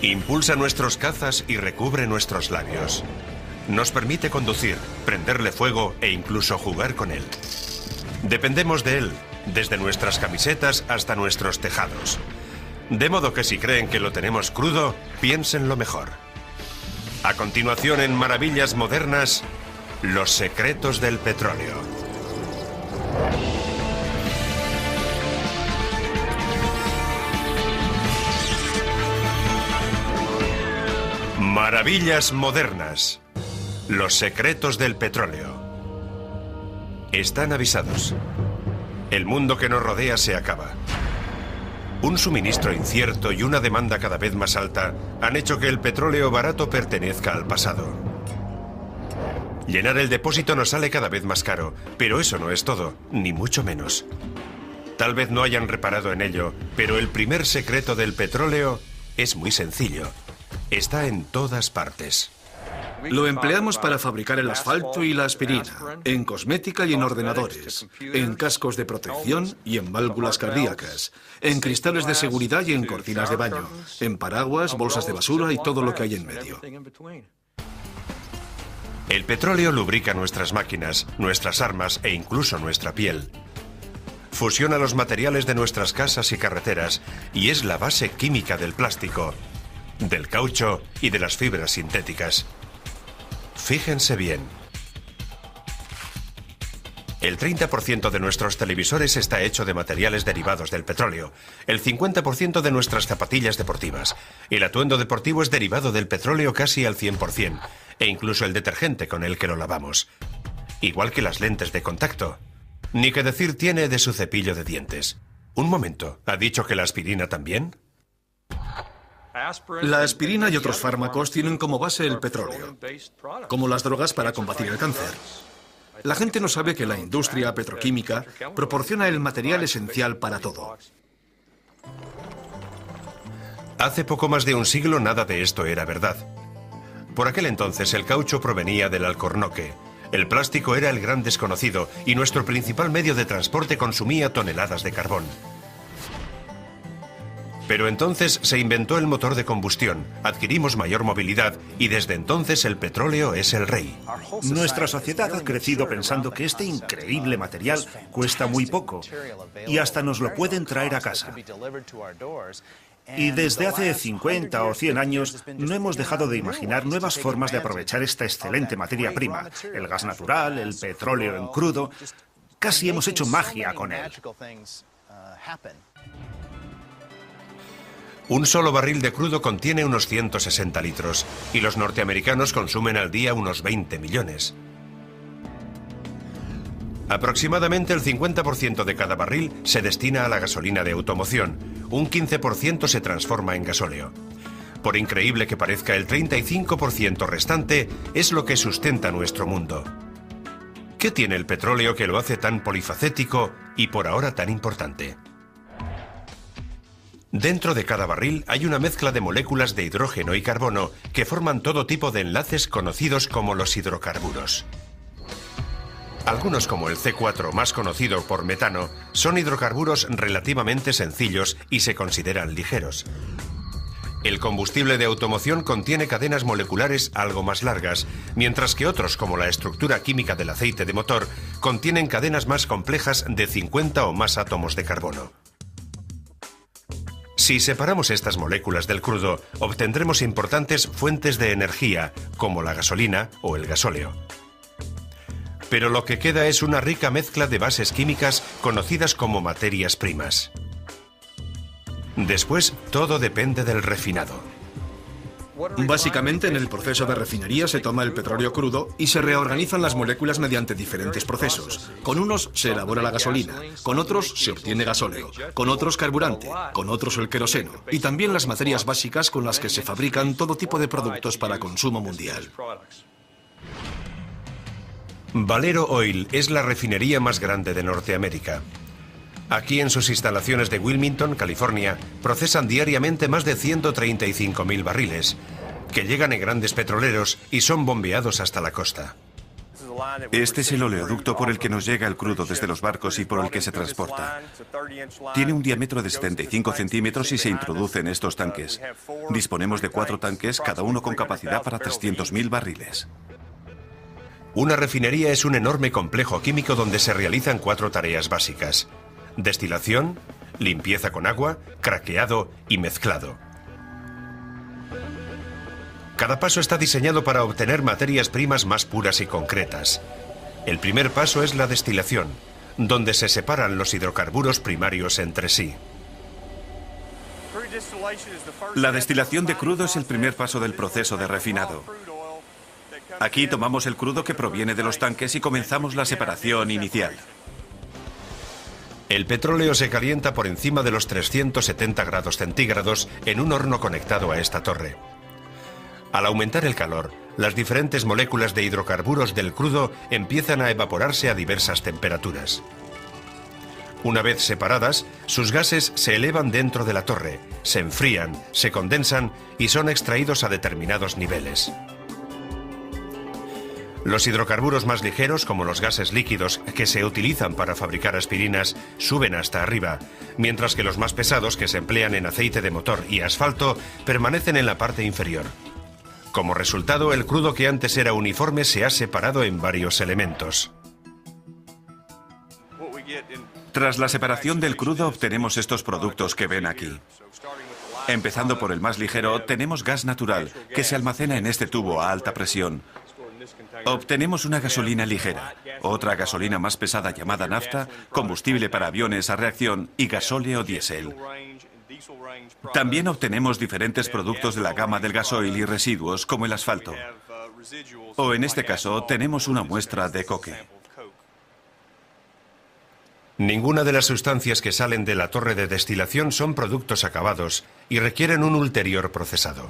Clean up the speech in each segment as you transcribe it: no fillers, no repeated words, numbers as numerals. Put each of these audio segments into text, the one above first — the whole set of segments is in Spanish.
Impulsa nuestros cazas y recubre nuestros labios. Nos permite conducir, prenderle fuego e incluso jugar con él. Dependemos de él, desde nuestras camisetas hasta nuestros tejados. De modo que si creen que lo tenemos crudo, piénsenlo mejor. A continuación, en Maravillas Modernas, los secretos del petróleo. Maravillas Modernas. Los secretos del petróleo. Están avisados. El mundo que nos rodea se acaba. Un suministro incierto y una demanda cada vez más alta han hecho que el petróleo barato pertenezca al pasado. Llenar el depósito nos sale cada vez más caro, pero eso no es todo, ni mucho menos. Tal vez no hayan reparado en ello, pero el primer secreto del petróleo es muy sencillo. Está en todas partes. Lo empleamos para fabricar el asfalto y la aspirina, en cosmética y en ordenadores, en cascos de protección y en válvulas cardíacas, en cristales de seguridad y en cortinas de baño, en paraguas, bolsas de basura y todo lo que hay en medio. El petróleo lubrica nuestras máquinas, nuestras armas e incluso nuestra piel. Fusiona los materiales de nuestras casas y carreteras y es la base química del plástico, del caucho y de las fibras sintéticas. Fíjense bien. El 30% de nuestros televisores está hecho de materiales derivados del petróleo, el 50% de nuestras zapatillas deportivas. El atuendo deportivo es derivado del petróleo casi al 100%, e incluso el detergente con el que lo lavamos. Igual que las lentes de contacto. Ni que decir tiene de su cepillo de dientes. Un momento, ¿ha dicho que la aspirina también? La aspirina y otros fármacos tienen como base el petróleo, como las drogas para combatir el cáncer. La gente no sabe que la industria petroquímica proporciona el material esencial para todo. Hace poco más de un siglo nada de esto era verdad. Por aquel entonces el caucho provenía del alcornoque. El plástico era el gran desconocido y nuestro principal medio de transporte consumía toneladas de carbón. Pero entonces se inventó el motor de combustión, adquirimos mayor movilidad y desde entonces el petróleo es el rey. Nuestra sociedad ha crecido pensando que este increíble material cuesta muy poco y hasta nos lo pueden traer a casa. Y desde hace 50 o 100 años no hemos dejado de imaginar nuevas formas de aprovechar esta excelente materia prima, el gas natural, el petróleo en crudo. Casi hemos hecho magia con él. Un solo barril de crudo contiene unos 160 litros y los norteamericanos consumen al día unos 20 millones. Aproximadamente el 50% de cada barril se destina a la gasolina de automoción, un 15% se transforma en gasóleo. Por increíble que parezca, el 35% restante es lo que sustenta nuestro mundo. ¿Qué tiene el petróleo que lo hace tan polifacético y por ahora tan importante? Dentro de cada barril hay una mezcla de moléculas de hidrógeno y carbono que forman todo tipo de enlaces conocidos como los hidrocarburos. Algunos, como el C4, más conocido por metano, son hidrocarburos relativamente sencillos y se consideran ligeros. El combustible de automoción contiene cadenas moleculares algo más largas, mientras que otros, como la estructura química del aceite de motor, contienen cadenas más complejas de 50 o más átomos de carbono. Si separamos estas moléculas del crudo, obtendremos importantes fuentes de energía, como la gasolina o el gasóleo. Pero lo que queda es una rica mezcla de bases químicas conocidas como materias primas. Después, todo depende del refinado. Básicamente, en el proceso de refinería se toma el petróleo crudo y se reorganizan las moléculas mediante diferentes procesos. Con unos se elabora la gasolina, con otros se obtiene gasóleo, con otros carburante, con otros el queroseno y también las materias básicas con las que se fabrican todo tipo de productos para consumo mundial. Valero Oil es la refinería más grande de Norteamérica. Aquí en sus instalaciones de Wilmington, California, procesan diariamente más de 135.000 barriles, que llegan en grandes petroleros y son bombeados hasta la costa. Este es el oleoducto por el que nos llega el crudo desde los barcos y por el que se transporta. Tiene un diámetro de 75 centímetros y se introduce en estos tanques. Disponemos de 4 tanques, cada uno con capacidad para 300.000 barriles. Una refinería es un enorme complejo químico donde se realizan 4 tareas básicas: destilación, limpieza con agua, craqueado y mezclado. Cada paso está diseñado para obtener materias primas más puras y concretas. El primer paso es la destilación, donde se separan los hidrocarburos primarios entre sí. La destilación de crudo es el primer paso del proceso de refinado. Aquí tomamos el crudo que proviene de los tanques y comenzamos la separación inicial. El petróleo se calienta por encima de los 370 grados centígrados en un horno conectado a esta torre. Al aumentar el calor, las diferentes moléculas de hidrocarburos del crudo empiezan a evaporarse a diversas temperaturas. Una vez separadas, sus gases se elevan dentro de la torre, se enfrían, se condensan y son extraídos a determinados niveles. Los hidrocarburos más ligeros, como los gases líquidos que se utilizan para fabricar aspirinas, suben hasta arriba, mientras que los más pesados, que se emplean en aceite de motor y asfalto, permanecen en la parte inferior. Como resultado, el crudo que antes era uniforme se ha separado en varios elementos. Tras la separación del crudo obtenemos estos productos que ven aquí. Empezando por el más ligero, tenemos gas natural, que se almacena en este tubo a alta presión. Obtenemos una gasolina ligera, otra gasolina más pesada llamada nafta, combustible para aviones a reacción y gasóleo diésel. También obtenemos diferentes productos de la gama del gasoil y residuos, como el asfalto. O en este caso, tenemos una muestra de coque. Ninguna de las sustancias que salen de la torre de destilación son productos acabados y requieren un ulterior procesado.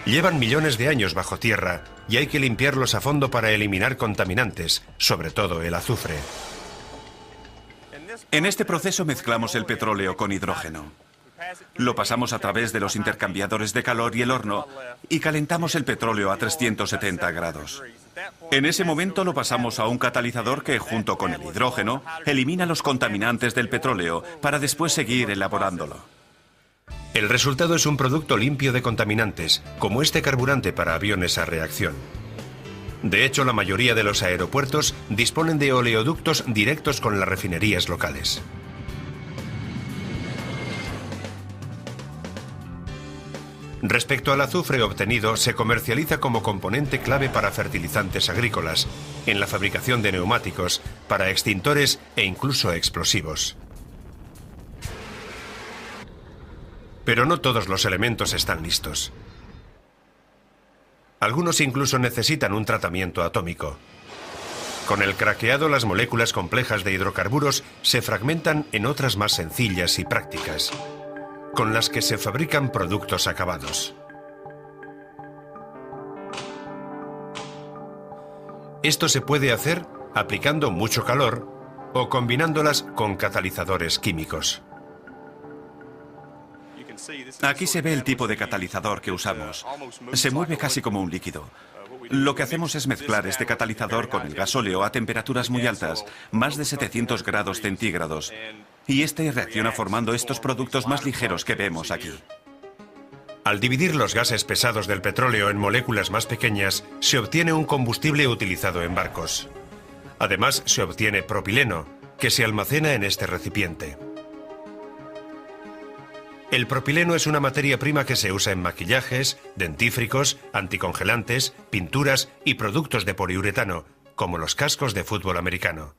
Llevan millones de años bajo tierra y hay que limpiarlos a fondo para eliminar contaminantes, sobre todo el azufre. En este proceso mezclamos el petróleo con hidrógeno. Lo pasamos a través de los intercambiadores de calor y el horno y calentamos el petróleo a 370 grados. En ese momento lo pasamos a un catalizador que, junto con el hidrógeno, elimina los contaminantes del petróleo para después seguir elaborándolo. El resultado es un producto limpio de contaminantes, como este carburante para aviones a reacción. De hecho, la mayoría de los aeropuertos disponen de oleoductos directos con las refinerías locales. Respecto al azufre obtenido, se comercializa como componente clave para fertilizantes agrícolas, en la fabricación de neumáticos, para extintores e incluso explosivos. Pero no todos los elementos están listos. Algunos incluso necesitan un tratamiento atómico. Con el craqueado, las moléculas complejas de hidrocarburos se fragmentan en otras más sencillas y prácticas, con las que se fabrican productos acabados. Esto se puede hacer aplicando mucho calor o combinándolas con catalizadores químicos. Aquí se ve el tipo de catalizador que usamos. Se mueve casi como un líquido. Lo que hacemos es mezclar este catalizador con el gasóleo a temperaturas muy altas, más de 700 grados centígrados, y este reacciona formando estos productos más ligeros que vemos aquí. Al dividir los gases pesados del petróleo en moléculas más pequeñas, se obtiene un combustible utilizado en barcos. Además, se obtiene propileno, que se almacena en este recipiente. El propileno es una materia prima que se usa en maquillajes, dentífricos, anticongelantes, pinturas y productos de poliuretano, como los cascos de fútbol americano.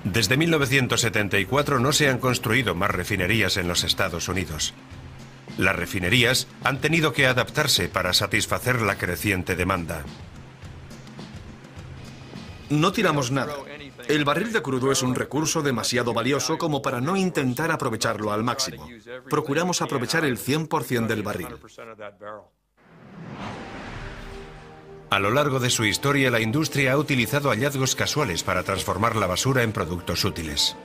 Desde 1974 no se han construido más refinerías en los Estados Unidos. Las refinerías han tenido que adaptarse para satisfacer la creciente demanda. No tiramos nada. El barril de crudo es un recurso demasiado valioso como para no intentar aprovecharlo al máximo. Procuramos aprovechar el 100% del barril. A lo largo de su historia, la industria ha utilizado hallazgos casuales para transformar la basura en productos útiles.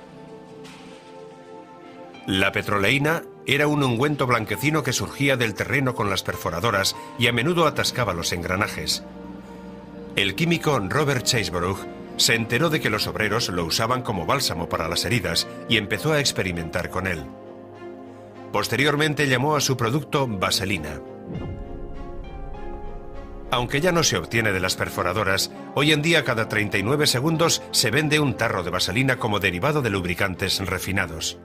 La petroleína era un ungüento blanquecino que surgía del terreno con las perforadoras y a menudo atascaba los engranajes. El químico Robert Chasebrough se enteró de que los obreros lo usaban como bálsamo para las heridas y empezó a experimentar con él. Posteriormente llamó a su producto vaselina. Aunque ya no se obtiene de las perforadoras, hoy en día cada 39 segundos se vende un tarro de vaselina como derivado de lubricantes refinados.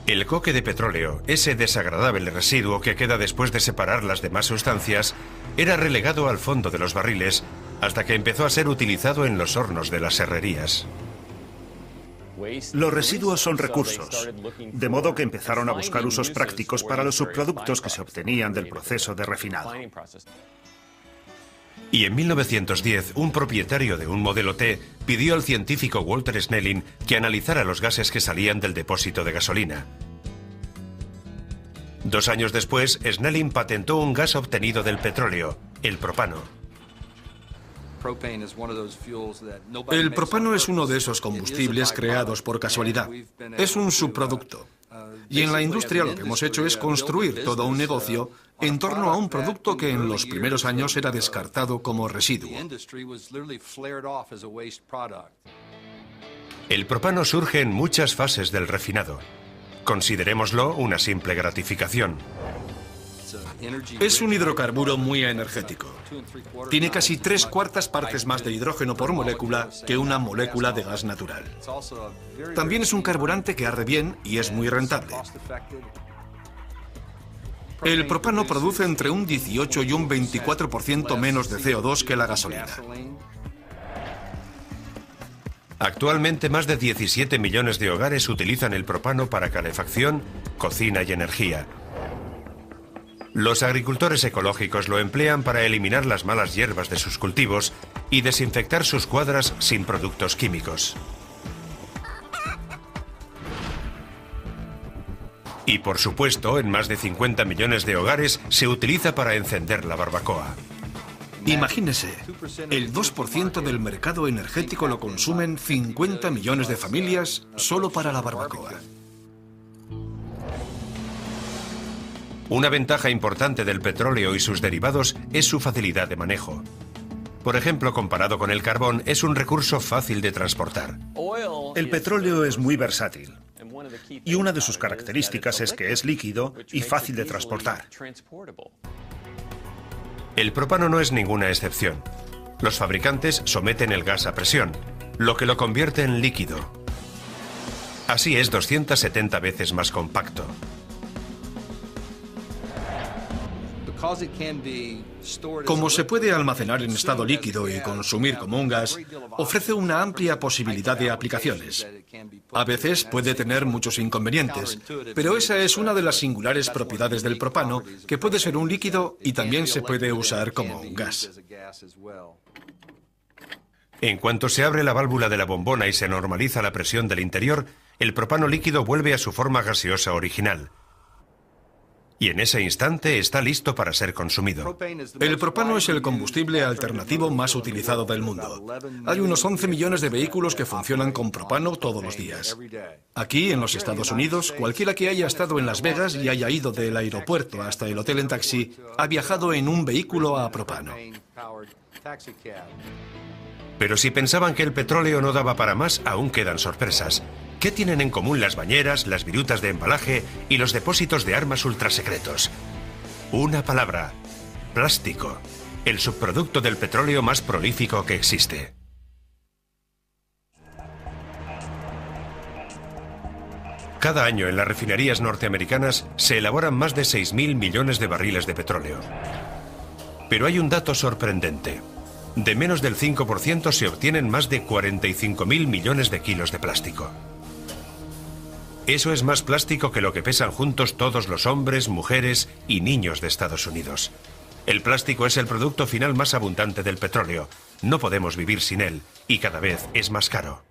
El coque de petróleo, ese desagradable residuo que queda después de separar las demás sustancias, era relegado al fondo de los barriles hasta que empezó a ser utilizado en los hornos de las herrerías. Los residuos son recursos, de modo que empezaron a buscar usos prácticos para los subproductos que se obtenían del proceso de refinado. Y en 1910, un propietario de un modelo T pidió al científico Walter Snelling que analizara los gases que salían del depósito de gasolina. 2 años después, Snelling patentó un gas obtenido del petróleo, el propano. El propano es uno de esos combustibles creados por casualidad. Es un subproducto. Y en la industria lo que hemos hecho es construir todo un negocio en torno a un producto que en los primeros años era descartado como residuo. El propano surge en muchas fases del refinado. Considerémoslo una simple gratificación. Es un hidrocarburo muy energético. Tiene casi 3/4 partes más de hidrógeno por molécula que una molécula de gas natural. También es un carburante que arde bien y es muy rentable. El propano produce entre un 18 y un 24% menos de CO2 que la gasolina. Actualmente más de 17 millones de hogares utilizan el propano para calefacción, cocina y energía. Los agricultores ecológicos lo emplean para eliminar las malas hierbas de sus cultivos y desinfectar sus cuadras sin productos químicos. Y por supuesto, en más de 50 millones de hogares se utiliza para encender la barbacoa. Imagínese, el 2% del mercado energético lo consumen 50 millones de familias solo para la barbacoa. Una ventaja importante del petróleo y sus derivados es su facilidad de manejo. Por ejemplo, comparado con el carbón, es un recurso fácil de transportar. El petróleo es muy versátil y una de sus características es que es líquido y fácil de transportar. El propano no es ninguna excepción. Los fabricantes someten el gas a presión, lo que lo convierte en líquido. Así es 270 veces más compacto. Como se puede almacenar en estado líquido y consumir como un gas, ofrece una amplia posibilidad de aplicaciones. A veces puede tener muchos inconvenientes, pero esa es una de las singulares propiedades del propano, que puede ser un líquido y también se puede usar como un gas. En cuanto se abre la válvula de la bombona y se normaliza la presión del interior, el propano líquido vuelve a su forma gaseosa original. Y en ese instante está listo para ser consumido. El propano es el combustible alternativo más utilizado del mundo. Hay unos 11 millones de vehículos que funcionan con propano todos los días. Aquí, en los Estados Unidos, cualquiera que haya estado en Las Vegas y haya ido del aeropuerto hasta el hotel en taxi, ha viajado en un vehículo a propano. Pero si pensaban que el petróleo no daba para más, aún quedan sorpresas. ¿Qué tienen en común las bañeras, las virutas de embalaje y los depósitos de armas ultrasecretos? Una palabra: plástico, el subproducto del petróleo más prolífico que existe. Cada año en las refinerías norteamericanas se elaboran más de 6.000 millones de barriles de petróleo. Pero hay un dato sorprendente. De menos del 5% se obtienen más de 45.000 millones de kilos de plástico. Eso es más plástico que lo que pesan juntos todos los hombres, mujeres y niños de Estados Unidos. El plástico es el producto final más abundante del petróleo. No podemos vivir sin él y cada vez es más caro.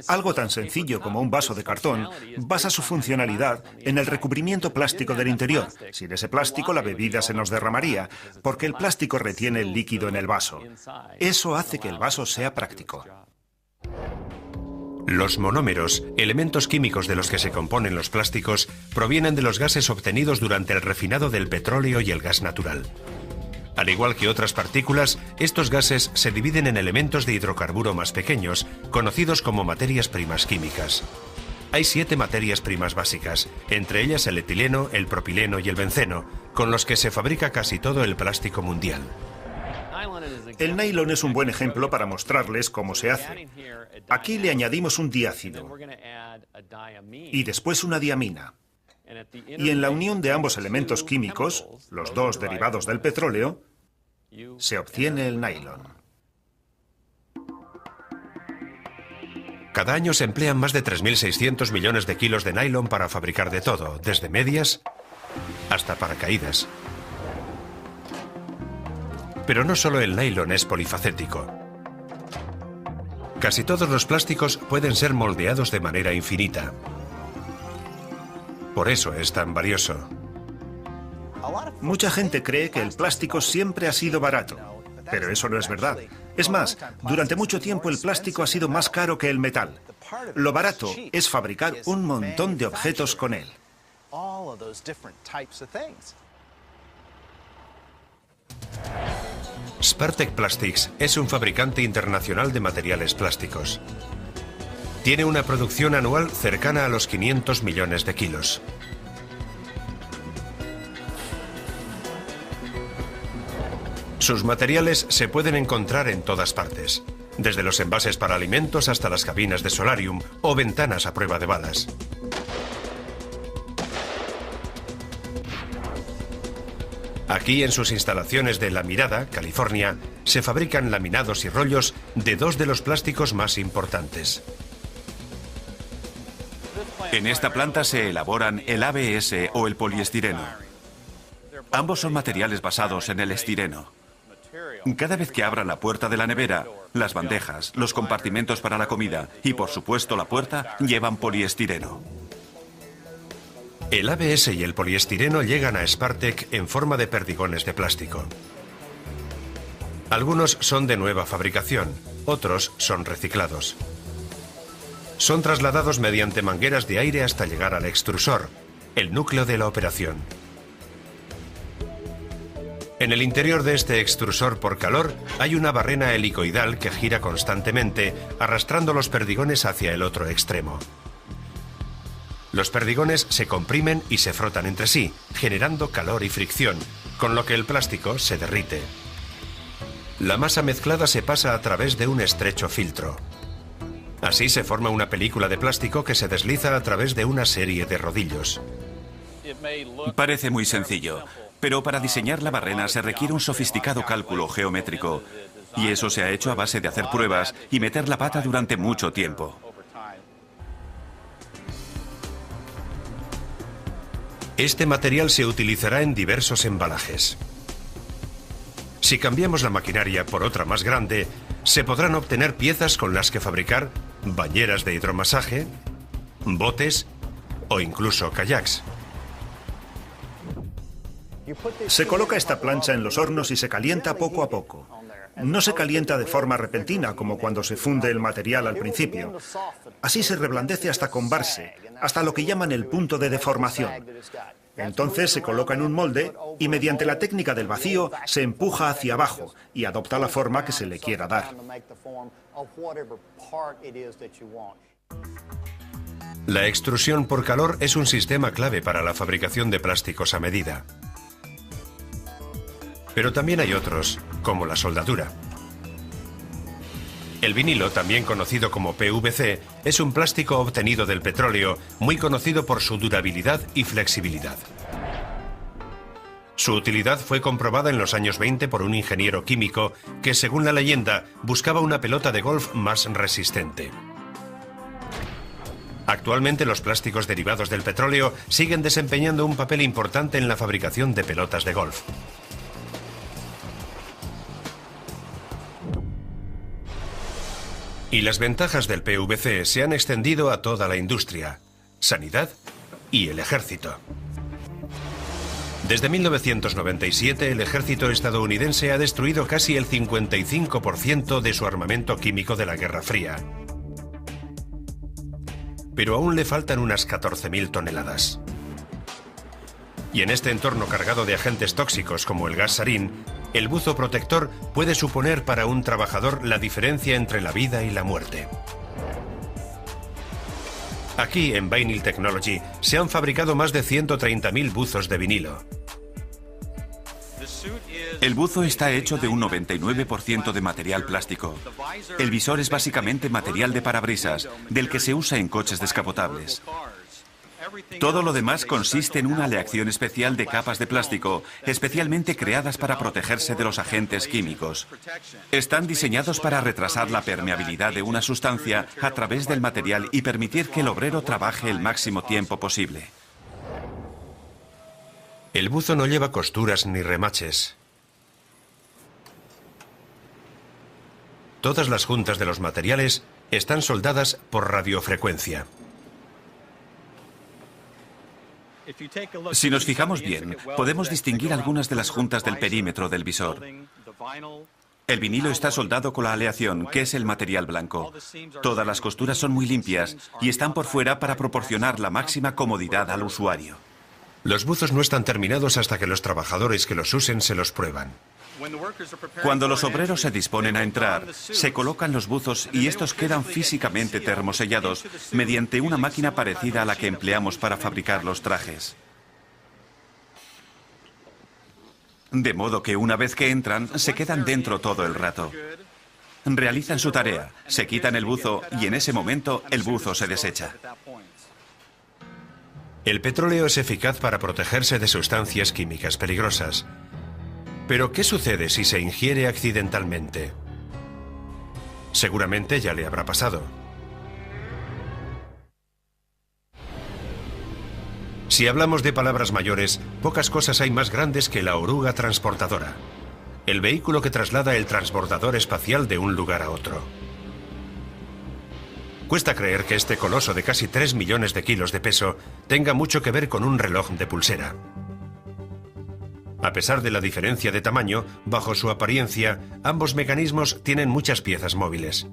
Algo tan sencillo como un vaso de cartón basa su funcionalidad en el recubrimiento plástico del interior. Sin ese plástico la bebida se nos derramaría, porque el plástico retiene el líquido en el vaso. Eso hace que el vaso sea práctico. Los monómeros, elementos químicos de los que se componen los plásticos, provienen de los gases obtenidos durante el refinado del petróleo y el gas natural. Al igual que otras partículas, estos gases se dividen en elementos de hidrocarburo más pequeños, conocidos como materias primas químicas. Hay 7 materias primas básicas, entre ellas el etileno, el propileno y el benceno, con los que se fabrica casi todo el plástico mundial. El nylon es un buen ejemplo para mostrarles cómo se hace. Aquí le añadimos un diácido y después una diamina. Y en la unión de ambos elementos químicos, los dos derivados del petróleo, se obtiene el nylon. Cada año se emplean más de 3.600 millones de kilos de nylon para fabricar de todo, desde medias hasta paracaídas. Pero no solo el nylon es polifacético. Casi todos los plásticos pueden ser moldeados de manera infinita. Por eso es tan valioso. Mucha gente cree que el plástico siempre ha sido barato, pero eso no es verdad. Es más, durante mucho tiempo el plástico ha sido más caro que el metal. Lo barato es fabricar un montón de objetos con él. Spartek Plastics es un fabricante internacional de materiales plásticos. Tiene una producción anual cercana a los 500 millones de kilos. Sus materiales se pueden encontrar en todas partes, desde los envases para alimentos hasta las cabinas de solarium o ventanas a prueba de balas. Aquí, en sus instalaciones de La Mirada, California, se fabrican laminados y rollos de 2 de los plásticos más importantes. En esta planta se elaboran el ABS o el poliestireno. Ambos son materiales basados en el estireno. Cada vez que abran la puerta de la nevera, las bandejas, los compartimentos para la comida y, por supuesto, la puerta, llevan poliestireno. El ABS y el poliestireno llegan a Spartek en forma de perdigones de plástico. Algunos son de nueva fabricación, otros son reciclados. Son trasladados mediante mangueras de aire hasta llegar al extrusor, el núcleo de la operación. En el interior de este extrusor por calor hay una barrena helicoidal que gira constantemente, arrastrando los perdigones hacia el otro extremo. Los perdigones se comprimen y se frotan entre sí, generando calor y fricción, con lo que el plástico se derrite. La masa mezclada se pasa a través de un estrecho filtro. Así se forma una película de plástico que se desliza a través de una serie de rodillos. Parece muy sencillo, pero para diseñar la barrena se requiere un sofisticado cálculo geométrico, y eso se ha hecho a base de hacer pruebas y meter la pata durante mucho tiempo. Este material se utilizará en diversos embalajes. Si cambiamos la maquinaria por otra más grande, se podrán obtener piezas con las que fabricar bañeras de hidromasaje, botes o incluso kayaks. Se coloca esta plancha en los hornos y se calienta poco a poco. No se calienta de forma repentina, como cuando se funde el material al principio. Así se reblandece hasta combarse, hasta lo que llaman el punto de deformación. Entonces se coloca en un molde y mediante la técnica del vacío se empuja hacia abajo y adopta la forma que se le quiera dar. La extrusión por calor es un sistema clave para la fabricación de plásticos a medida. Pero también hay otros, como la soldadura. El vinilo, también conocido como PVC, es un plástico obtenido del petróleo, muy conocido por su durabilidad y flexibilidad. Su utilidad fue comprobada en los años 20 por un ingeniero químico que, según la leyenda, buscaba una pelota de golf más resistente. Actualmente los plásticos derivados del petróleo siguen desempeñando un papel importante en la fabricación de pelotas de golf. Y las ventajas del PVC se han extendido a toda la industria, sanidad y el ejército. Desde 1997, el ejército estadounidense ha destruido casi el 55% de su armamento químico de la Guerra Fría. pero aún le faltan unas 14.000 toneladas. Y en este entorno cargado de agentes tóxicos como el gas sarín, el buzo protector puede suponer para un trabajador la diferencia entre la vida y la muerte. Aquí, en Vinyl Technology, se han fabricado más de 130.000 buzos de vinilo. El buzo está hecho de un 99% de material plástico. El visor es básicamente material de parabrisas, del que se usa en coches descapotables. Todo lo demás consiste en una aleación especial de capas de plástico, especialmente creadas para protegerse de los agentes químicos. Están diseñados para retrasar la permeabilidad de una sustancia a través del material y permitir que el obrero trabaje el máximo tiempo posible. El buzo no lleva costuras ni remaches. Todas las juntas de los materiales están soldadas por radiofrecuencia. Si nos fijamos bien, podemos distinguir algunas de las juntas del perímetro del visor. El vinilo está soldado con la aleación, que es el material blanco. Todas las costuras son muy limpias y están por fuera para proporcionar la máxima comodidad al usuario. Los buzos no están terminados hasta que los trabajadores que los usen se los prueban. Cuando los obreros se disponen a entrar, se colocan los buzos y estos quedan físicamente termosellados mediante una máquina parecida a la que empleamos para fabricar los trajes. De modo que una vez que entran, se quedan dentro todo el rato. Realizan su tarea, se quitan el buzo y en ese momento el buzo se desecha. El petróleo es eficaz para protegerse de sustancias químicas peligrosas. Pero, ¿qué sucede si se ingiere accidentalmente? Seguramente ya le habrá pasado. Si hablamos de palabras mayores, pocas cosas hay más grandes que la oruga transportadora, el vehículo que traslada el transbordador espacial de un lugar a otro. Cuesta creer que este coloso de casi 3 millones de kilos de peso tenga mucho que ver con un reloj de pulsera. A pesar de la diferencia de tamaño, bajo su apariencia, ambos mecanismos tienen muchas piezas móviles.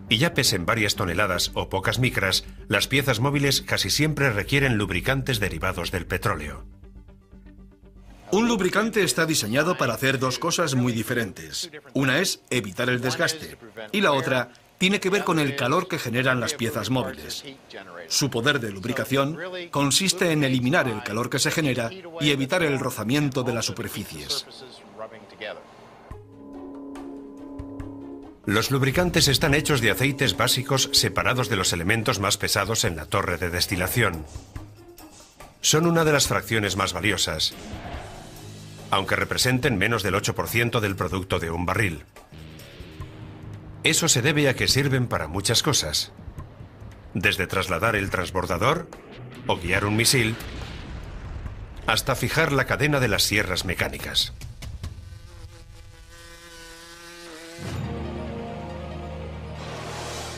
Y ya pesen varias toneladas o pocas micras, las piezas móviles casi siempre requieren lubricantes derivados del petróleo. Un lubricante está diseñado para hacer dos cosas muy diferentes. Una es evitar el desgaste y la otra tiene que ver con el calor que generan las piezas móviles. Su poder de lubricación consiste en eliminar el calor que se genera y evitar el rozamiento de las superficies. Los lubricantes están hechos de aceites básicos separados de los elementos más pesados en la torre de destilación. Son una de las fracciones más valiosas, aunque representen menos del 8% del producto de un barril. Eso se debe a que sirven para muchas cosas, desde trasladar el transbordador o guiar un misil, hasta fijar la cadena de las sierras mecánicas.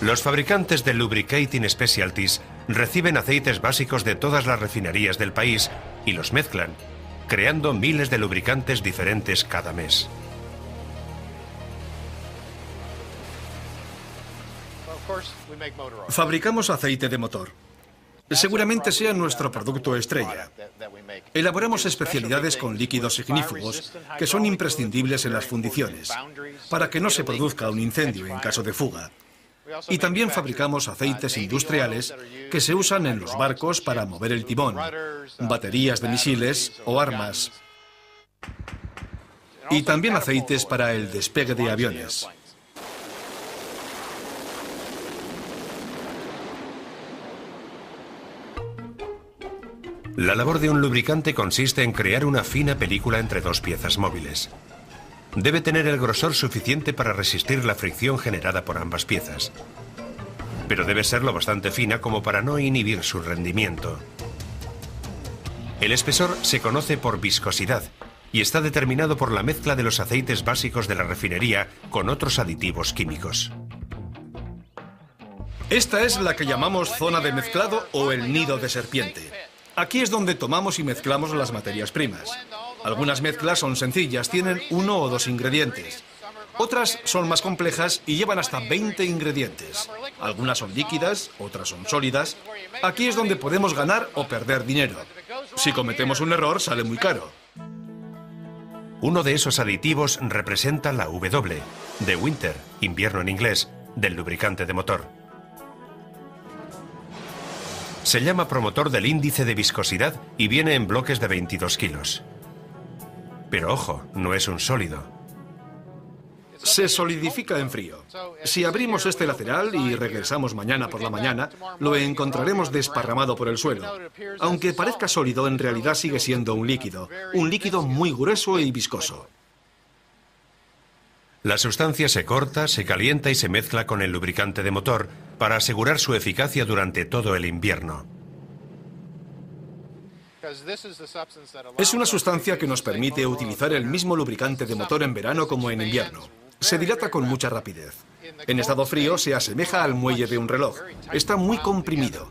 Los fabricantes de Lubricating Specialties reciben aceites básicos de todas las refinerías del país y los mezclan, creando miles de lubricantes diferentes cada mes. Fabricamos aceite de motor. Seguramente sea nuestro producto estrella. Elaboramos especialidades con líquidos ignífugos que son imprescindibles en las fundiciones, para que no se produzca un incendio en caso de fuga. Y también fabricamos aceites industriales que se usan en los barcos para mover el timón, baterías de misiles o armas. Y también aceites para el despegue de aviones. La labor de un lubricante consiste en crear una fina película entre dos piezas móviles. Debe tener el grosor suficiente para resistir la fricción generada por ambas piezas, pero debe ser lo bastante fina como para no inhibir su rendimiento. El espesor se conoce por viscosidad y está determinado por la mezcla de los aceites básicos de la refinería con otros aditivos químicos. Esta es la que llamamos zona de mezclado o el nido de serpiente. Aquí es donde tomamos y mezclamos las materias primas. Algunas mezclas son sencillas, tienen 1 o 2 ingredientes. Otras son más complejas y llevan hasta 20 ingredientes. Algunas son líquidas, otras son sólidas. Aquí es donde podemos ganar o perder dinero. Si cometemos un error, sale muy caro. Uno de esos aditivos representa la W, de winter, invierno en inglés, del lubricante de motor. Se llama promotor del índice de viscosidad y viene en bloques de 22 kilos. Pero ojo, no es un sólido. Se solidifica en frío. Si abrimos este lateral y regresamos mañana por la mañana, lo encontraremos desparramado por el suelo. Aunque parezca sólido, en realidad sigue siendo un líquido muy grueso y viscoso. La sustancia se corta, se calienta y se mezcla con el lubricante de motor para asegurar su eficacia durante todo el invierno. Es una sustancia que nos permite utilizar el mismo lubricante de motor en verano como en invierno. Se dilata con mucha rapidez. En estado frío se asemeja al muelle de un reloj. Está muy comprimido.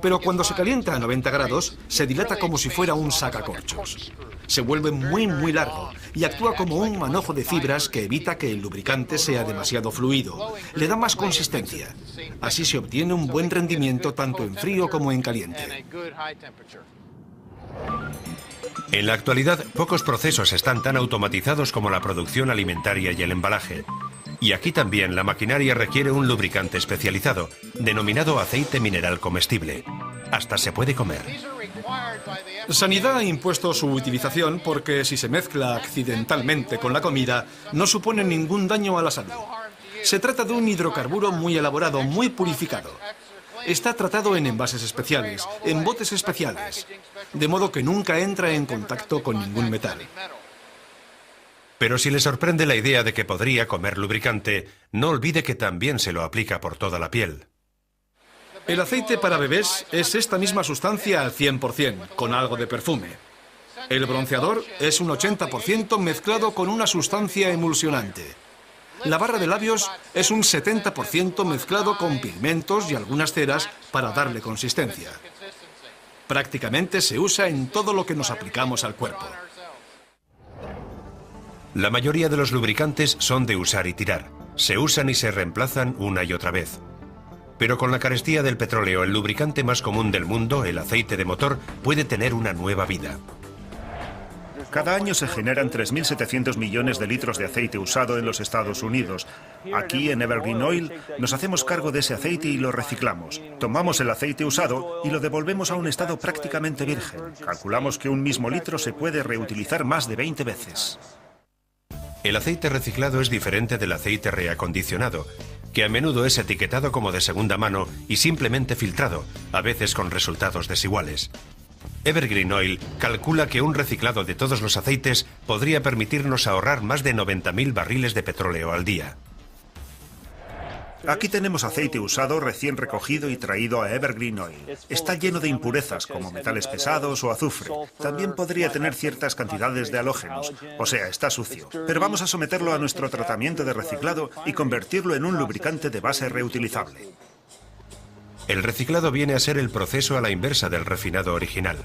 Pero cuando se calienta a 90 grados, se dilata como si fuera un sacacorchos. Se vuelve muy largo y actúa como un manojo de fibras que evita que el lubricante sea demasiado fluido. Le da más consistencia. Así se obtiene un buen rendimiento tanto en frío como en caliente. En la actualidad, pocos procesos están tan automatizados como la producción alimentaria y el embalaje. Y aquí también la maquinaria requiere un lubricante especializado, denominado aceite mineral comestible. Hasta se puede comer. Sanidad ha impuesto su utilización porque si se mezcla accidentalmente con la comida, no supone ningún daño a la salud. Se trata de un hidrocarburo muy elaborado, muy purificado. Está tratado en envases especiales, en botes especiales, de modo que nunca entra en contacto con ningún metal. Pero si le sorprende la idea de que podría comer lubricante, no olvide que también se lo aplica por toda la piel. El aceite para bebés es esta misma sustancia al 100%, con algo de perfume. El bronceador es un 80% mezclado con una sustancia emulsionante. La barra de labios es un 70% mezclado con pigmentos y algunas ceras para darle consistencia. Prácticamente se usa en todo lo que nos aplicamos al cuerpo. La mayoría de los lubricantes son de usar y tirar. Se usan y se reemplazan una y otra vez. Pero con la carestía del petróleo, el lubricante más común del mundo, el aceite de motor, puede tener una nueva vida. Cada año se generan 3.700 millones de litros de aceite usado en los Estados Unidos. Aquí, en Evergreen Oil, nos hacemos cargo de ese aceite y lo reciclamos. Tomamos el aceite usado y lo devolvemos a un estado prácticamente virgen. Calculamos que un mismo litro se puede reutilizar más de 20 veces. El aceite reciclado es diferente del aceite reacondicionado, que a menudo es etiquetado como de segunda mano y simplemente filtrado, a veces con resultados desiguales. Evergreen Oil calcula que un reciclado de todos los aceites podría permitirnos ahorrar más de 90.000 barriles de petróleo al día. Aquí tenemos aceite usado recién recogido y traído a Evergreen Oil. Está lleno de impurezas como metales pesados o azufre. También podría tener ciertas cantidades de halógenos, o sea, está sucio. Pero vamos a someterlo a nuestro tratamiento de reciclado y convertirlo en un lubricante de base reutilizable. El reciclado viene a ser el proceso a la inversa del refinado original.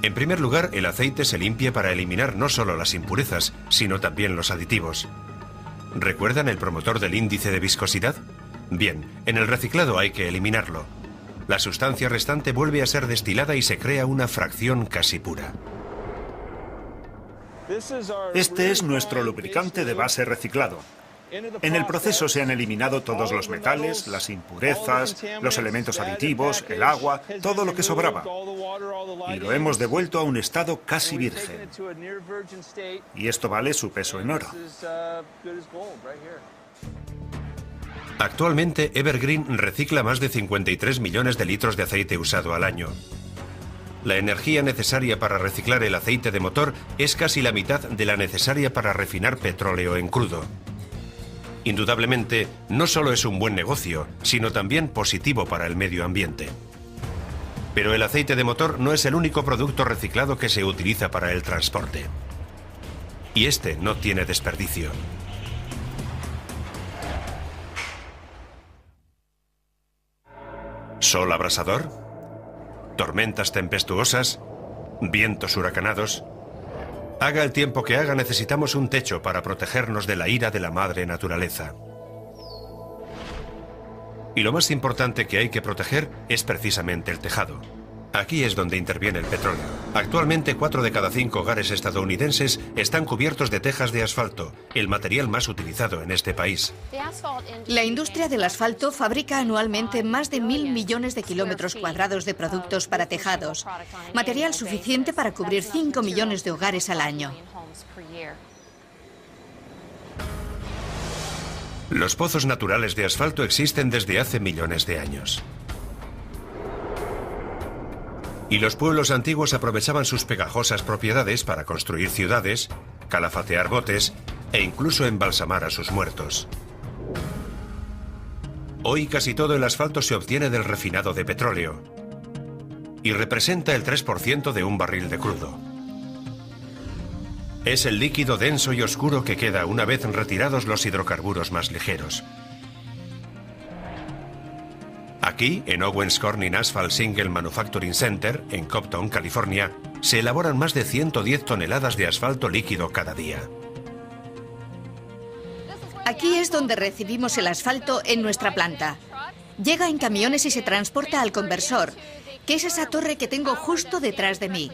En primer lugar, el aceite se limpia para eliminar no solo las impurezas, sino también los aditivos. ¿Recuerdan el promotor del índice de viscosidad? Bien, en el reciclado hay que eliminarlo. La sustancia restante vuelve a ser destilada y se crea una fracción casi pura. Este es nuestro lubricante de base reciclado. En el proceso se han eliminado todos los metales, las impurezas, los elementos aditivos, el agua, todo lo que sobraba. Y lo hemos devuelto a un estado casi virgen. Y esto vale su peso en oro. Actualmente, Evergreen recicla más de 53 millones de litros de aceite usado al año. La energía necesaria para reciclar el aceite de motor es casi la mitad de la necesaria para refinar petróleo en crudo. Indudablemente, no solo es un buen negocio, sino también positivo para el medio ambiente. Pero el aceite de motor no es el único producto reciclado que se utiliza para el transporte. Y este no tiene desperdicio. ¿Sol abrasador? ¿Tormentas tempestuosas? ¿Vientos huracanados? Haga el tiempo que haga, necesitamos un techo para protegernos de la ira de la madre naturaleza. Y lo más importante que hay que proteger es precisamente el tejado. Aquí es donde interviene el petróleo. Actualmente 4 de cada 5 hogares estadounidenses están cubiertos de tejas de asfalto, el material más utilizado en este país. La industria del asfalto fabrica anualmente más de 1.000 millones de kilómetros cuadrados de productos para tejados, material suficiente para cubrir 5 millones de hogares al año. Los pozos naturales de asfalto existen desde hace millones de años. Y los pueblos antiguos aprovechaban sus pegajosas propiedades para construir ciudades, calafatear botes e incluso embalsamar a sus muertos. Hoy casi todo el asfalto se obtiene del refinado de petróleo y representa el 3% de un barril de crudo. Es el líquido denso y oscuro que queda una vez retirados los hidrocarburos más ligeros. Aquí, en Owens Corning Asphalt Single Manufacturing Center, en Compton, California, se elaboran más de 110 toneladas de asfalto líquido cada día. Aquí es donde recibimos el asfalto en nuestra planta. Llega en camiones y se transporta al conversor, que es esa torre que tengo justo detrás de mí.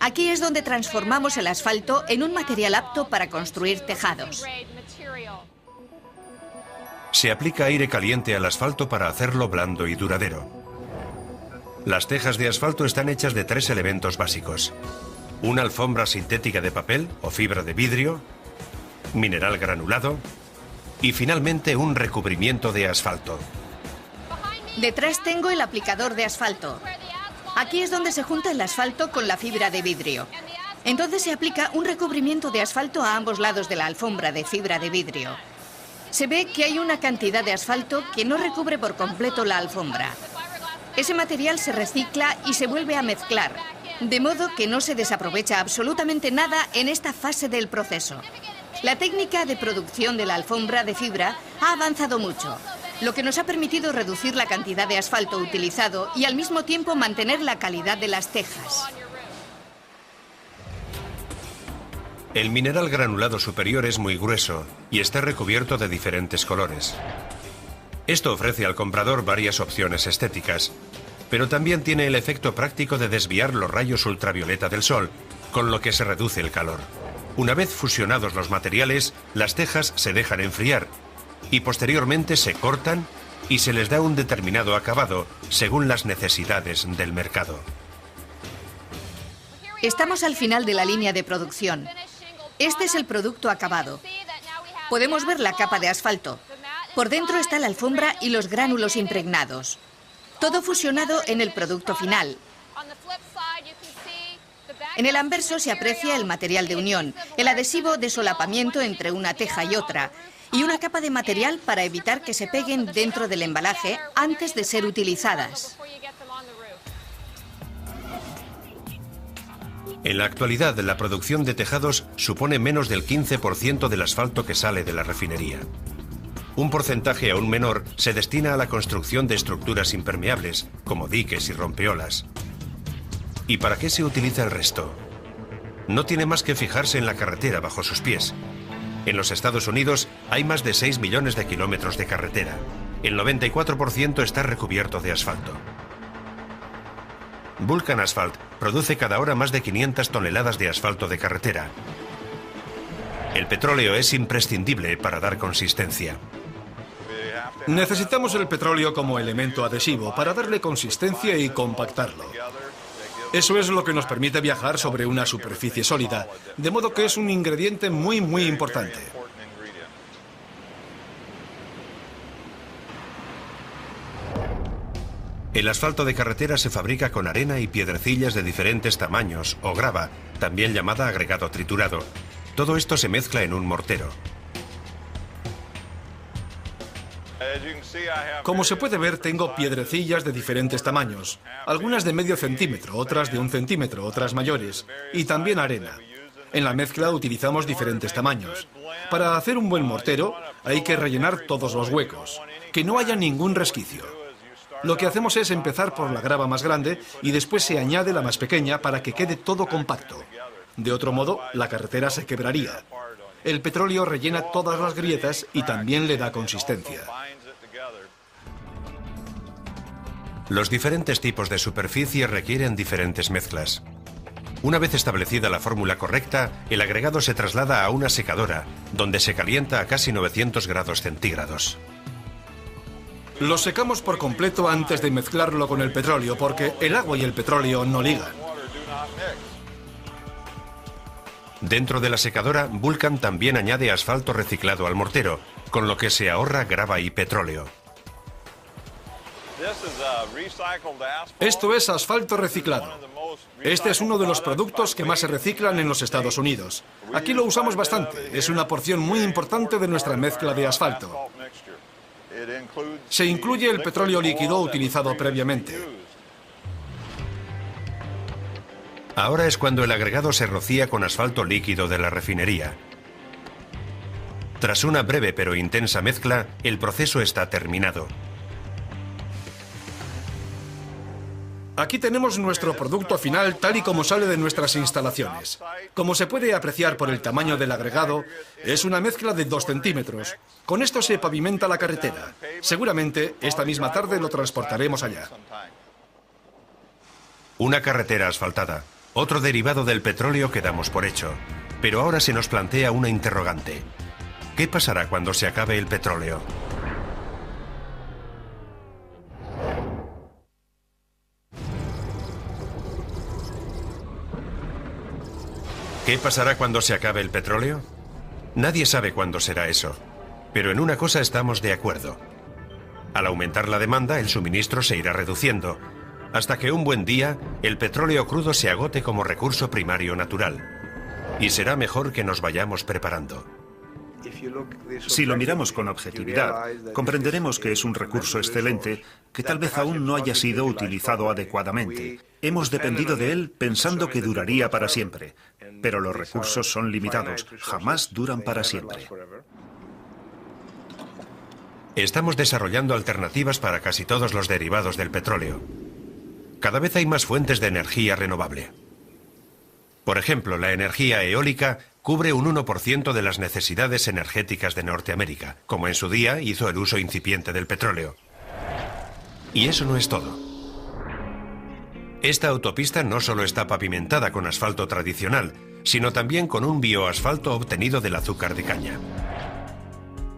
Aquí es donde transformamos el asfalto en un material apto para construir tejados. Se aplica aire caliente al asfalto para hacerlo blando y duradero. Las tejas de asfalto están hechas de 3 elementos básicos: una alfombra sintética de papel o fibra de vidrio, mineral granulado y finalmente un recubrimiento de asfalto. Detrás tengo el aplicador de asfalto. Aquí es donde se junta el asfalto con la fibra de vidrio. Entonces se aplica un recubrimiento de asfalto a ambos lados de la alfombra de fibra de vidrio. Se ve que hay una cantidad de asfalto que no recubre por completo la alfombra. Ese material se recicla y se vuelve a mezclar, de modo que no se desaprovecha absolutamente nada en esta fase del proceso. La técnica de producción de la alfombra de fibra ha avanzado mucho, lo que nos ha permitido reducir la cantidad de asfalto utilizado y al mismo tiempo mantener la calidad de las tejas. El mineral granulado superior es muy grueso y está recubierto de diferentes colores. Esto ofrece al comprador varias opciones estéticas, pero también tiene el efecto práctico de desviar los rayos ultravioleta del sol, con lo que se reduce el calor. Una vez fusionados los materiales, las tejas se dejan enfriar y posteriormente se cortan y se les da un determinado acabado según las necesidades del mercado. Estamos al final de la línea de producción. Este es el producto acabado. Podemos ver la capa de asfalto. Por dentro está la alfombra y los gránulos impregnados. Todo fusionado en el producto final. En el anverso se aprecia el material de unión, el adhesivo de solapamiento entre una teja y otra, y una capa de material para evitar que se peguen dentro del embalaje antes de ser utilizadas. En la actualidad, la producción de tejados supone menos del 15% del asfalto que sale de la refinería. Un porcentaje aún menor se destina a la construcción de estructuras impermeables, como diques y rompeolas. ¿Y para qué se utiliza el resto? No tiene más que fijarse en la carretera bajo sus pies. En los Estados Unidos hay más de 6 millones de kilómetros de carretera. El 94% está recubierto de asfalto. Vulcan Asphalt produce cada hora más de 500 toneladas de asfalto de carretera. El petróleo es imprescindible para dar consistencia. Necesitamos el petróleo como elemento adhesivo para darle consistencia y compactarlo. Eso es lo que nos permite viajar sobre una superficie sólida, de modo que es un ingrediente muy importante. El asfalto de carretera se fabrica con arena y piedrecillas de diferentes tamaños o grava, también llamada agregado triturado. Todo esto se mezcla en un mortero. Como se puede ver, tengo piedrecillas de diferentes tamaños, algunas de medio centímetro, otras de 1 centímetro, otras mayores, y también arena. En la mezcla utilizamos diferentes tamaños. Para hacer un buen mortero hay que rellenar todos los huecos, que no haya ningún resquicio. Lo que hacemos es empezar por la grava más grande y después se añade la más pequeña para que quede todo compacto. De otro modo, la carretera se quebraría. El petróleo rellena todas las grietas y también le da consistencia. Los diferentes tipos de superficie requieren diferentes mezclas. Una vez establecida la fórmula correcta, el agregado se traslada a una secadora, donde se calienta a casi 900 grados centígrados. Lo secamos por completo antes de mezclarlo con el petróleo, porque el agua y el petróleo no ligan. Dentro de la secadora, Vulcan también añade asfalto reciclado al mortero, con lo que se ahorra grava y petróleo. Esto es asfalto reciclado. Este es uno de los productos que más se reciclan en los Estados Unidos. Aquí lo usamos bastante. Es una porción muy importante de nuestra mezcla de asfalto. Se incluye el petróleo líquido utilizado previamente. Ahora es cuando el agregado se rocía con asfalto líquido de la refinería. Tras una breve pero intensa mezcla, el proceso está terminado. Aquí tenemos nuestro producto final tal y como sale de nuestras instalaciones. Como se puede apreciar por el tamaño del agregado, es una mezcla de 2 centímetros. Con esto se pavimenta la carretera. Seguramente esta misma tarde lo transportaremos allá. Una carretera asfaltada, otro derivado del petróleo que damos por hecho. Pero ahora se nos plantea una interrogante. ¿Qué pasará cuando se acabe el petróleo? ¿Qué pasará cuando se acabe el petróleo? Nadie sabe cuándo será eso. Pero en una cosa estamos de acuerdo. Al aumentar la demanda, el suministro se irá reduciendo, hasta que un buen día el petróleo crudo se agote como recurso primario natural. Y será mejor que nos vayamos preparando. Si lo miramos con objetividad, comprenderemos que es un recurso excelente que tal vez aún no haya sido utilizado adecuadamente. Hemos dependido de él pensando que duraría para siempre, pero los recursos son limitados, jamás duran para siempre. Estamos desarrollando alternativas para casi todos los derivados del petróleo. Cada vez hay más fuentes de energía renovable. Por ejemplo, la energía eólica cubre un 1% de las necesidades energéticas de Norteamérica, como en su día hizo el uso incipiente del petróleo. Y eso no es todo. Esta autopista no solo está pavimentada con asfalto tradicional, sino también con un bioasfalto obtenido del azúcar de caña.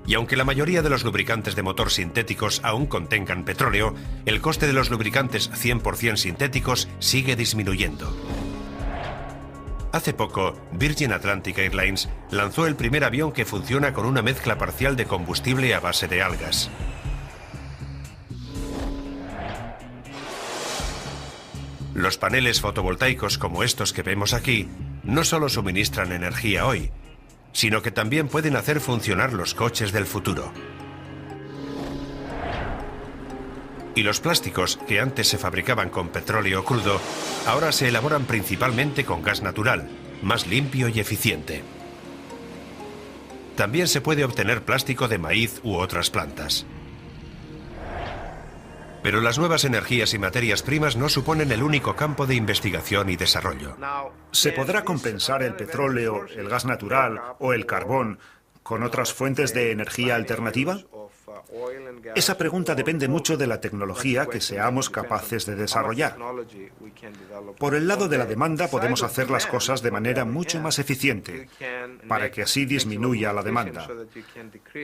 Y aunque la mayoría de los lubricantes de motor sintéticos aún contengan petróleo, el coste de los lubricantes 100% sintéticos sigue disminuyendo. Hace poco, Virgin Atlantic Airlines lanzó el primer avión que funciona con una mezcla parcial de combustible a base de algas. Los paneles fotovoltaicos como estos que vemos aquí no solo suministran energía hoy, sino que también pueden hacer funcionar los coches del futuro. Y los plásticos, que antes se fabricaban con petróleo crudo, ahora se elaboran principalmente con gas natural, más limpio y eficiente. También se puede obtener plástico de maíz u otras plantas. Pero las nuevas energías y materias primas no suponen el único campo de investigación y desarrollo. ¿Se podrá compensar el petróleo, el gas natural o el carbón con otras fuentes de energía alternativa? Esa pregunta depende mucho de la tecnología que seamos capaces de desarrollar. Por el lado de la demanda podemos hacer las cosas de manera mucho más eficiente, para que así disminuya la demanda.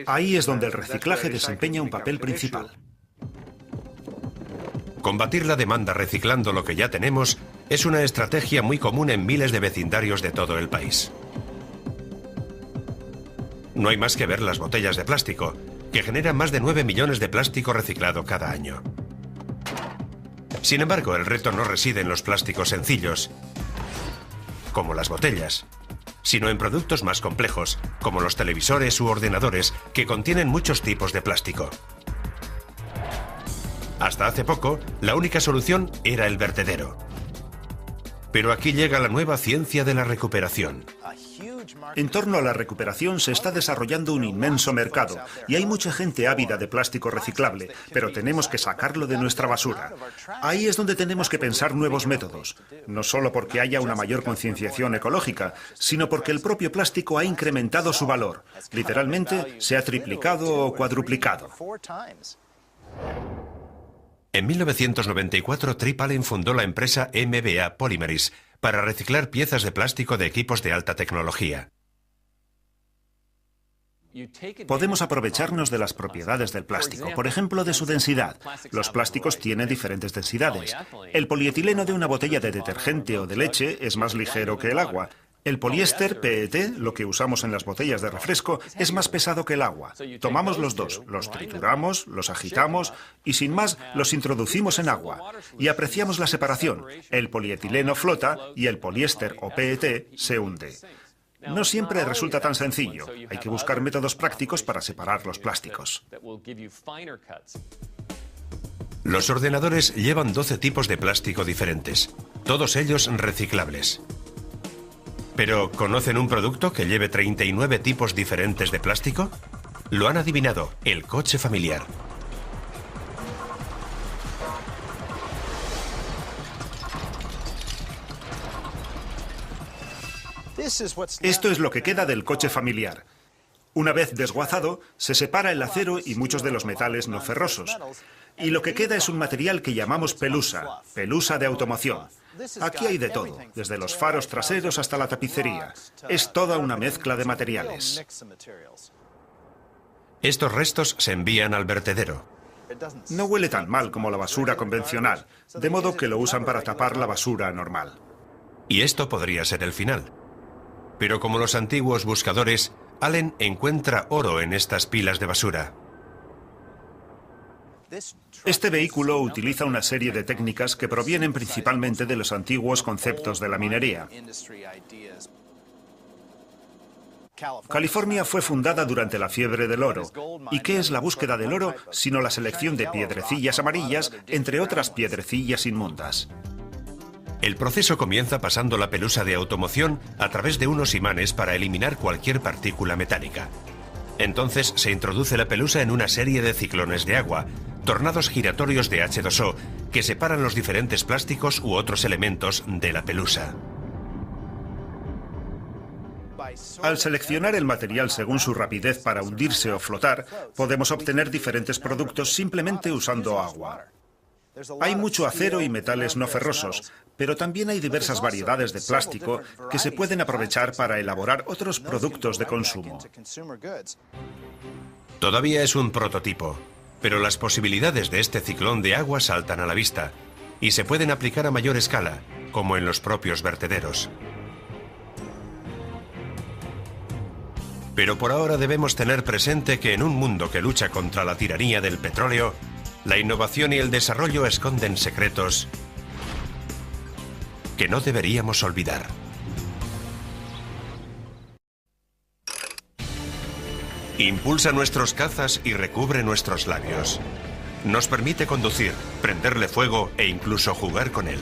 Ahí es donde el reciclaje desempeña un papel principal. Combatir la demanda reciclando lo que ya tenemos es una estrategia muy común en miles de vecindarios de todo el país. No hay más que ver las botellas de plástico, que generan más de 9 millones de plástico reciclado cada año. Sin embargo, el reto no reside en los plásticos sencillos, como las botellas, sino en productos más complejos, como los televisores u ordenadores, que contienen muchos tipos de plástico. Hasta hace poco, la única solución era el vertedero. Pero aquí llega la nueva ciencia de la recuperación. En torno a la recuperación se está desarrollando un inmenso mercado y hay mucha gente ávida de plástico reciclable, pero tenemos que sacarlo de nuestra basura. Ahí es donde tenemos que pensar nuevos métodos, no solo porque haya una mayor concienciación ecológica, sino porque el propio plástico ha incrementado su valor. Literalmente se ha triplicado o cuadruplicado. En 1994, Trip Allen fundó la empresa MBA Polymeries para reciclar piezas de plástico de equipos de alta tecnología. Podemos aprovecharnos de las propiedades del plástico, por ejemplo, de su densidad. Los plásticos tienen diferentes densidades. El polietileno de una botella de detergente o de leche es más ligero que el agua. El poliéster PET, lo que usamos en las botellas de refresco, es más pesado que el agua. Tomamos los dos, los trituramos, los agitamos y sin más los introducimos en agua. Y apreciamos la separación. El polietileno flota y el poliéster o PET se hunde. No siempre resulta tan sencillo. Hay que buscar métodos prácticos para separar los plásticos. Los ordenadores llevan 12 tipos de plástico diferentes, todos ellos reciclables. ¿Pero conocen un producto que lleve 39 tipos diferentes de plástico? Lo han adivinado, el coche familiar. Esto es lo que queda del coche familiar. Una vez desguazado, se separa el acero y muchos de los metales no ferrosos. Y lo que queda es un material que llamamos pelusa, pelusa de automoción. Aquí hay de todo, desde los faros traseros hasta la tapicería. Es toda una mezcla de materiales. Estos restos se envían al vertedero. No huele tan mal como la basura convencional, de modo que lo usan para tapar la basura normal. Y esto podría ser el final. Pero como los antiguos buscadores, Allen encuentra oro en estas pilas de basura. Este vehículo utiliza una serie de técnicas que provienen principalmente de los antiguos conceptos de la minería. California fue fundada durante la fiebre del oro. ¿Y qué es la búsqueda del oro sino la selección de piedrecillas amarillas entre otras piedrecillas inmundas? El proceso comienza pasando la pelusa de automoción a través de unos imanes para eliminar cualquier partícula metálica. Entonces se introduce la pelusa en una serie de ciclones de agua, tornados giratorios de H2O, que separan los diferentes plásticos u otros elementos de la pelusa. Al seleccionar el material según su rapidez para hundirse o flotar, podemos obtener diferentes productos simplemente usando agua. Hay mucho acero y metales no ferrosos, pero también hay diversas variedades de plástico que se pueden aprovechar para elaborar otros productos de consumo. Todavía es un prototipo, pero las posibilidades de este ciclón de agua saltan a la vista y se pueden aplicar a mayor escala, como en los propios vertederos. Pero por ahora debemos tener presente que en un mundo que lucha contra la tiranía del petróleo, la innovación y el desarrollo esconden secretos que no deberíamos olvidar. Impulsa nuestros cazas y recubre nuestros labios. Nos permite conducir, prenderle fuego e incluso jugar con él.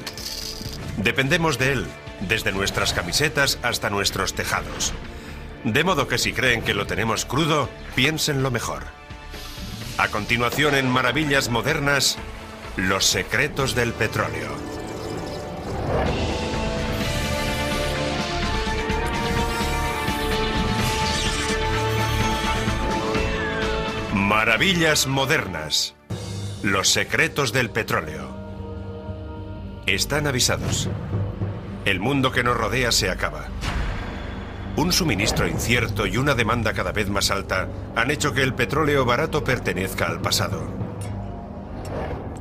Dependemos de él, desde nuestras camisetas hasta nuestros tejados. De modo que si creen que lo tenemos crudo, piénsenlo mejor. A continuación en Maravillas Modernas, los secretos del petróleo. Maravillas Modernas, los secretos del petróleo. Están avisados. El mundo que nos rodea se acaba. Un suministro incierto y una demanda cada vez más alta han hecho que el petróleo barato pertenezca al pasado.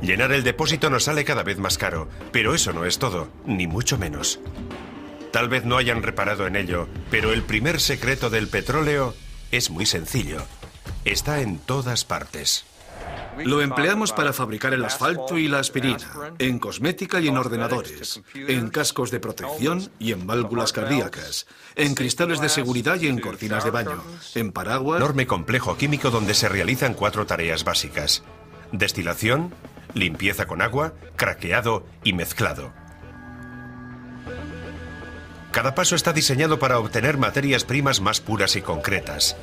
Llenar el depósito nos sale cada vez más caro, pero eso no es todo, ni mucho menos. Tal vez no hayan reparado en ello, pero el primer secreto del petróleo es muy sencillo. Está en todas partes. Lo empleamos para fabricar el asfalto y la aspirina, en cosmética y en ordenadores, en cascos de protección y en válvulas cardíacas, en cristales de seguridad y en cortinas de baño, en paraguas... Enorme complejo químico donde se realizan 4 tareas básicas: destilación, limpieza con agua, craqueado y mezclado. Cada paso está diseñado para obtener materias primas más puras y concretas.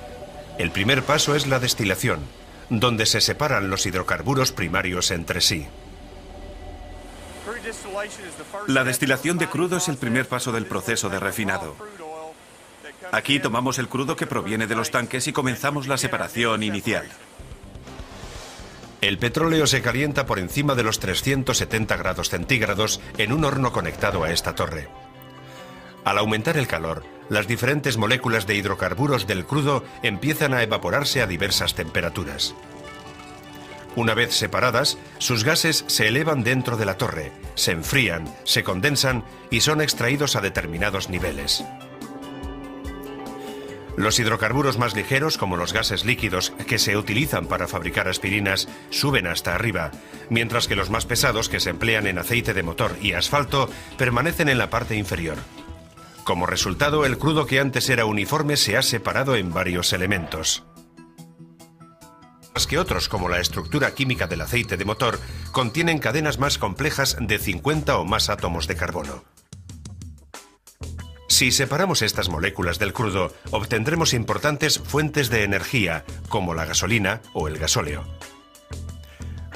El primer paso es la destilación, donde se separan los hidrocarburos primarios entre sí. La destilación de crudo es el primer paso del proceso de refinado. Aquí tomamos el crudo que proviene de los tanques y comenzamos la separación inicial. El petróleo se calienta por encima de los 370 grados centígrados en un horno conectado a esta torre. Al aumentar el calor, las diferentes moléculas de hidrocarburos del crudo empiezan a evaporarse a diversas temperaturas. Una vez separadas, sus gases se elevan dentro de la torre, se enfrían, se condensan y son extraídos a determinados niveles. Los hidrocarburos más ligeros, como los gases líquidos que se utilizan para fabricar aspirinas, suben hasta arriba, mientras que los más pesados, que se emplean en aceite de motor y asfalto, permanecen en la parte inferior. Como resultado, el crudo que antes era uniforme se ha separado en varios elementos. Más que otros, como la estructura química del aceite de motor, contienen cadenas más complejas de 50 o más átomos de carbono. Si separamos estas moléculas del crudo, obtendremos importantes fuentes de energía, como la gasolina o el gasóleo.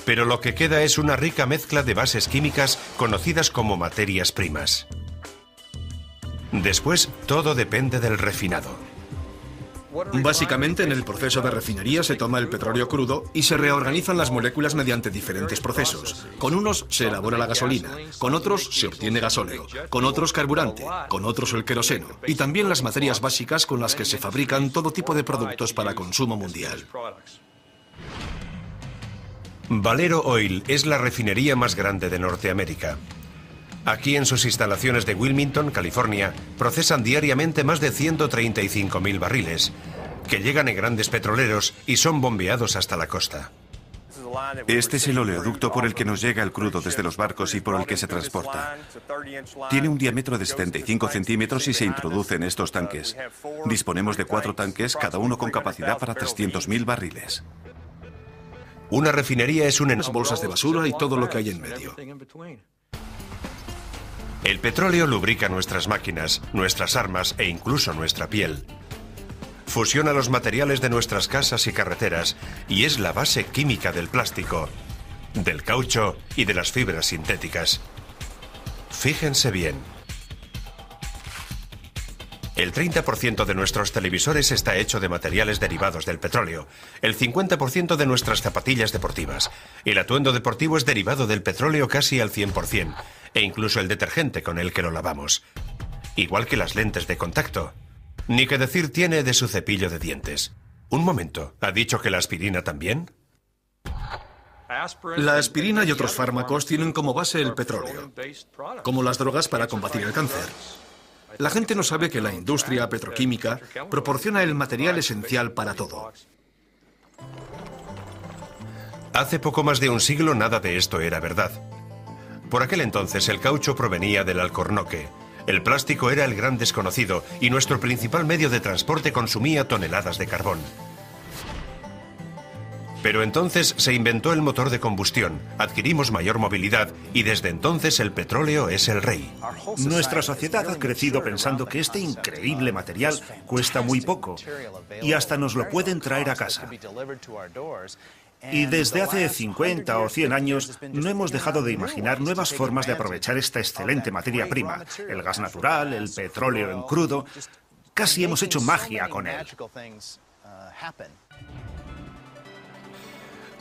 Pero lo que queda es una rica mezcla de bases químicas conocidas como materias primas. Después, todo depende del refinado. Básicamente, en el proceso de refinería se toma el petróleo crudo y se reorganizan las moléculas mediante diferentes procesos. Con unos se elabora la gasolina, con otros se obtiene gasóleo, con otros carburante, con otros el queroseno y también las materias básicas con las que se fabrican todo tipo de productos para consumo mundial. Valero Oil es la refinería más grande de Norteamérica. Aquí en sus instalaciones de Wilmington, California, procesan diariamente más de 135.000 barriles, que llegan en grandes petroleros y son bombeados hasta la costa. Este es el oleoducto por el que nos llega el crudo desde los barcos y por el que se transporta. Tiene un diámetro de 75 centímetros y se introduce en estos tanques. Disponemos de 4 tanques, cada uno con capacidad para 300.000 barriles. Una refinería es Las bolsas de basura y todo lo que hay en medio. El petróleo lubrica nuestras máquinas, nuestras armas e incluso nuestra piel. Fusiona los materiales de nuestras casas y carreteras y es la base química del plástico, del caucho y de las fibras sintéticas. Fíjense bien. El 30% de nuestros televisores está hecho de materiales derivados del petróleo, el 50% de nuestras zapatillas deportivas. El atuendo deportivo es derivado del petróleo casi al 100%, e incluso el detergente con el que lo lavamos. Igual que las lentes de contacto. Ni que decir tiene de su cepillo de dientes. Un momento, ¿ha dicho que la aspirina también? La aspirina y otros fármacos tienen como base el petróleo, como las drogas para combatir el cáncer. La gente no sabe que la industria petroquímica proporciona el material esencial para todo. Hace poco más de un siglo nada de esto era verdad. Por aquel entonces el caucho provenía del alcornoque, el plástico era el gran desconocido y nuestro principal medio de transporte consumía toneladas de carbón. Pero entonces se inventó el motor de combustión, adquirimos mayor movilidad y desde entonces el petróleo es el rey. Nuestra sociedad ha crecido pensando que este increíble material cuesta muy poco y hasta nos lo pueden traer a casa. Y desde hace 50 o 100 años no hemos dejado de imaginar nuevas formas de aprovechar esta excelente materia prima, el gas natural, el petróleo en crudo. Casi hemos hecho magia con él.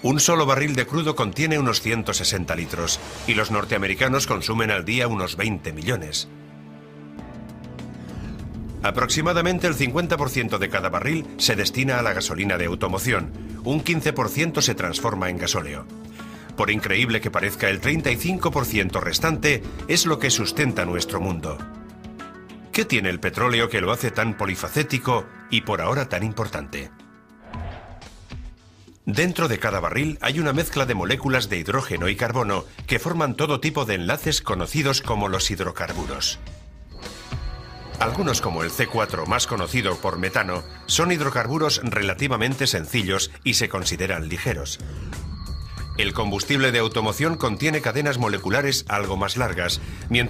Un solo barril de crudo contiene unos 160 litros y los norteamericanos consumen al día unos 20 millones. Aproximadamente el 50% de cada barril se destina a la gasolina de automoción, un 15% se transforma en gasóleo. Por increíble que parezca, el 35% restante es lo que sustenta nuestro mundo. ¿Qué tiene el petróleo que lo hace tan polifacético y por ahora tan importante? Dentro de cada barril hay una mezcla de moléculas de hidrógeno y carbono que forman todo tipo de enlaces conocidos como los hidrocarburos. Algunos, como el C4, más conocido por metano, son hidrocarburos relativamente sencillos y se consideran ligeros. El combustible de automoción contiene cadenas moleculares algo más largas, mientras